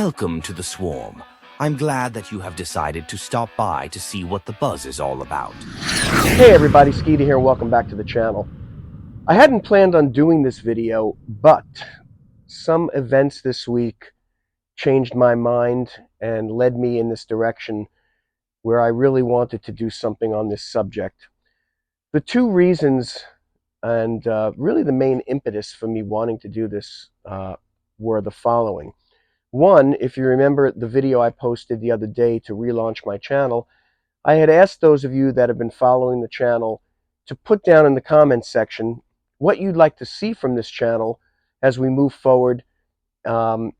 Welcome to the Swarm. I'm glad that you have decided to stop by to see what the buzz is all about. Hey everybody, Skeeta here. Welcome back to the channel. I hadn't planned on doing this video, but some events this week changed my mind and led me in this direction where I really wanted to do something on this subject. The two reasons and really the main impetus for me wanting to do this were the following. One, if you remember the video I posted the other day to relaunch my channel, I had asked those of you that have been following the channel to put down in the comments section what you'd like to see from this channel as we move forward, and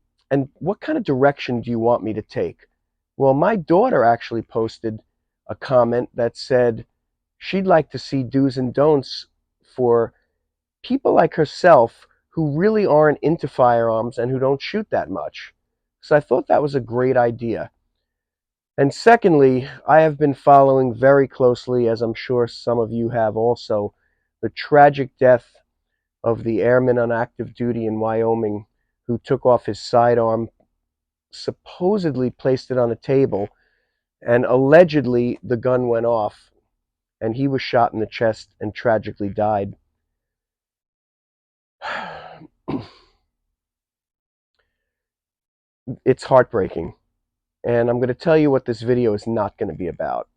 what kind of direction do you want me to take. Well, my daughter actually posted a comment that said she'd like to see do's and don'ts for people like herself who really aren't into firearms and who don't shoot that much. So I thought that was a great idea. And secondly, I have been following very closely, as I'm sure some of you have also, the tragic death of the airman on active duty in Wyoming who took off his sidearm, supposedly placed it on a table, and allegedly the gun went off and he was shot in the chest and tragically died. It's heartbreaking. And I'm going to tell you what this video is not going to be about.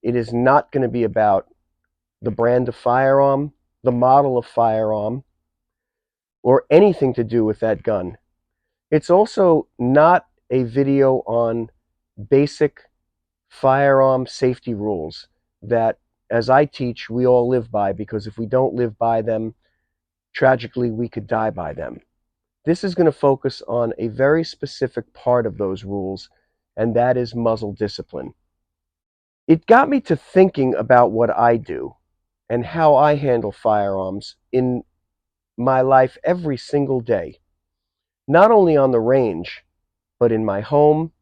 It is not going to be about the brand of firearm, the model of firearm, or anything to do with that gun. It's also not a video on basic firearm safety rules that, as I teach, we all live by, because if we don't live by them, tragically, we could die by them. This is going to focus on a very specific part of those rules, and that is muzzle discipline. It got me to thinking about what I do and how I handle firearms in my life every single day. Not only on the range, but in my home,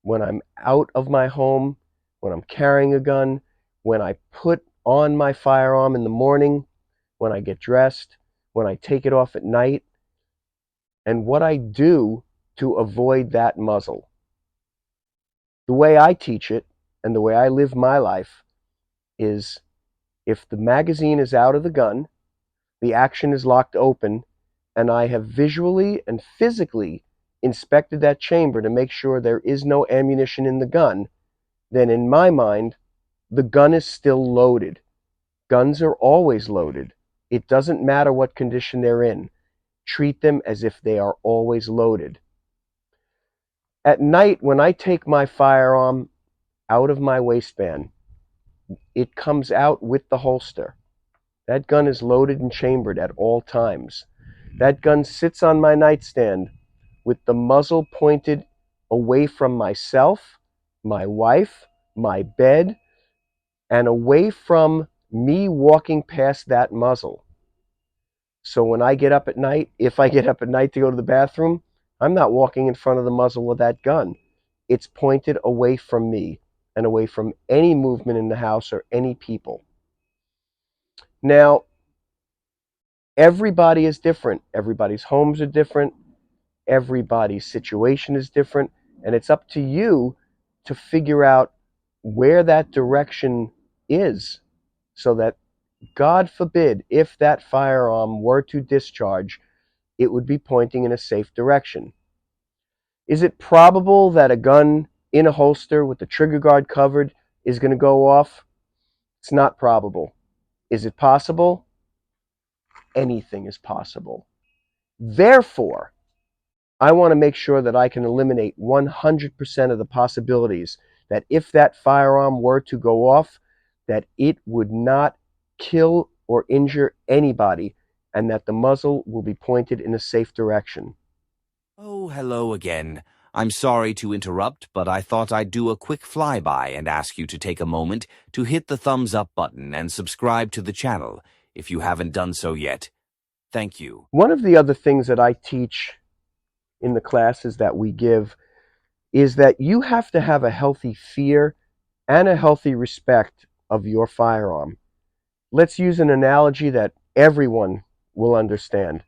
when I'm out of my home, when I'm carrying a gun, when I put on my firearm in the morning, when I get dressed, when I take it off at night, and what I do to avoid that muzzle. The way I teach it and the way I live my life is, if the magazine is out of the gun, the action is locked open, and I have visually and physically inspected that chamber to make sure there is no ammunition in the gun, then in my mind, the gun is still loaded. Guns are always loaded. It doesn't matter what condition they're in. Treat them as if they are always loaded. At night, when I take my firearm out of my waistband, it comes out with the holster. That gun is loaded and chambered at all times. That gun sits on my nightstand with the muzzle pointed away from myself, my wife, my bed, and away from me walking past that muzzle. So when I get up at night, if I get up at night to go to the bathroom, I'm not walking in front of the muzzle of that gun. It's pointed away from me and away from any movement in the house or any people. Now, everybody is different. Everybody's homes are different. Everybody's situation is different. And it's up to you to figure out where that direction is, so that, God forbid, if that firearm were to discharge, it would be pointing in a safe direction. Is it probable that a gun in a holster with the trigger guard covered is going to go off? It's not probable. Is it possible? Anything is possible. Therefore, I want to make sure that I can eliminate 100% of the possibilities that if that firearm were to go off, that it would not kill or injure anybody, and that the muzzle will be pointed in a safe direction. Oh, hello again. I'm sorry to interrupt, but I thought I'd do a quick flyby and ask you to take a moment to hit the thumbs up button and subscribe to the channel if you haven't done so yet. Thank you. One of the other things that I teach in the classes that we give is that you have to have a healthy fear and a healthy respect of your firearm. Let's use an analogy that everyone will understand.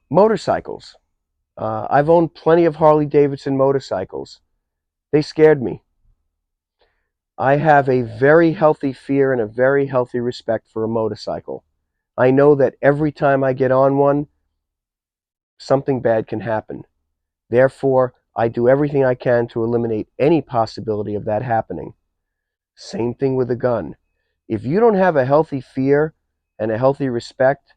Motorcycles. I've owned plenty of Harley-Davidson motorcycles. They scared me. I have a very healthy fear and a very healthy respect for a motorcycle. I know that every time I get on one, something bad can happen. Therefore, I do everything I can to eliminate any possibility of that happening. Same thing with a gun. If you don't have a healthy fear and a healthy respect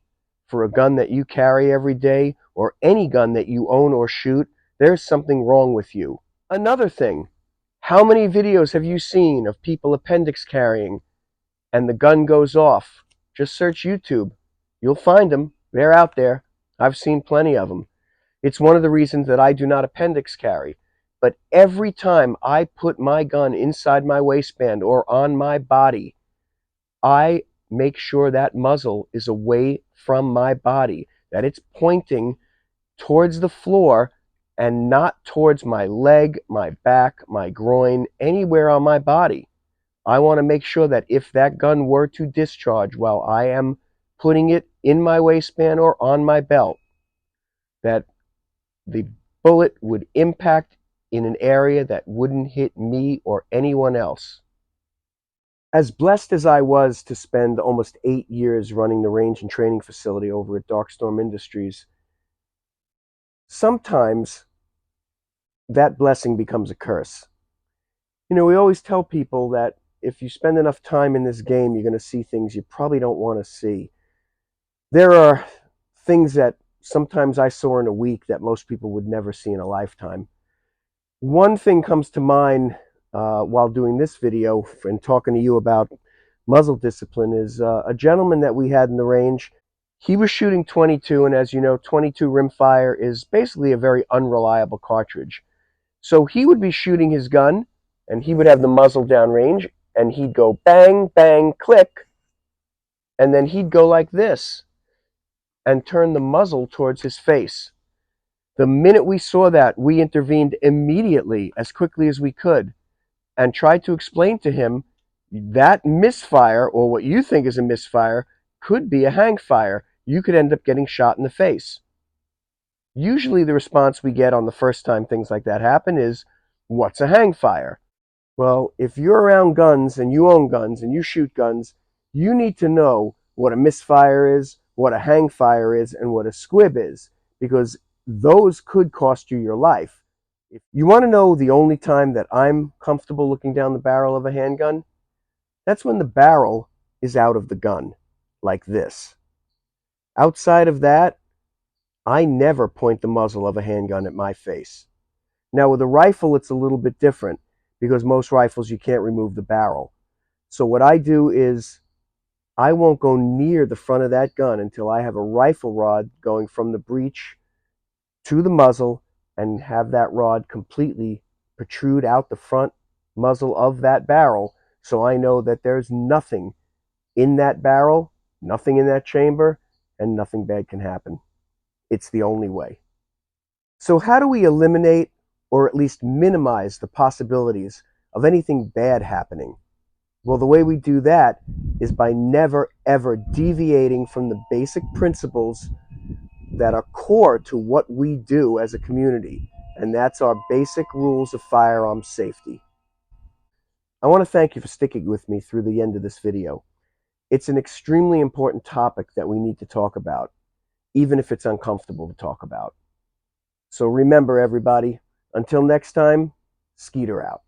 for a gun that you carry every day or any gun that you own or shoot, there's something wrong with you. Another thing, how many videos have you seen of people appendix carrying and the gun goes off? Just search YouTube. You'll find them. They're out there. I've seen plenty of them. It's one of the reasons that I do not appendix carry. But every time I put my gun inside my waistband or on my body, I make sure that muzzle is away from my body, that it's pointing towards the floor and not towards my leg, my back, my groin, anywhere on my body. I want to make sure that if that gun were to discharge while I am putting it in my waistband or on my belt, that the bullet would impact in an area that wouldn't hit me or anyone else. As blessed as I was to spend almost 8 years running the range and training facility over at Darkstorm Industries, sometimes that blessing becomes a curse. You know, we always tell people that if you spend enough time in this game, you're going to see things you probably don't want to see. There are things that sometimes I saw in a week that most people would never see in a lifetime. One thing comes to mind while doing this video and talking to you about muzzle discipline is a gentleman that we had in the range. He was shooting 22, and as you know, 22 rimfire is basically a very unreliable cartridge. So he would be shooting his gun, and he would have the muzzle downrange, and he'd go bang, bang, click, and then he'd go like this and turn the muzzle towards his face. The minute we saw that, we intervened immediately, as quickly as we could, and tried to explain to him that misfire, or what you think is a misfire, could be a hang fire. You could end up getting shot in the face. Usually the response we get on the first time things like that happen is, what's a hang fire? Well, if you're around guns and you own guns and you shoot guns, you need to know what a misfire is, what a hang fire is, and what a squib is, because those could cost you your life. If you want to know the only time that I'm comfortable looking down the barrel of a handgun, that's when the barrel is out of the gun, like this. Outside of that, I never point the muzzle of a handgun at my face. Now with a rifle, it's a little bit different because most rifles you can't remove the barrel. So what I do is I won't go near the front of that gun until I have a rifle rod going from the breech to the muzzle and have that rod completely protrude out the front muzzle of that barrel, so I know that there's nothing in that barrel, nothing in that chamber, and nothing bad can happen. It's the only way. So how do we eliminate or at least minimize the possibilities of anything bad happening? Well, the way we do that is by never ever deviating from the basic principles that are core to what we do as a community, and that's our basic rules of firearm safety. I want to thank you for sticking with me through the end of this video. It's an extremely important topic that we need to talk about, even if it's uncomfortable to talk about. So remember, everybody, until next time, Skeeter out.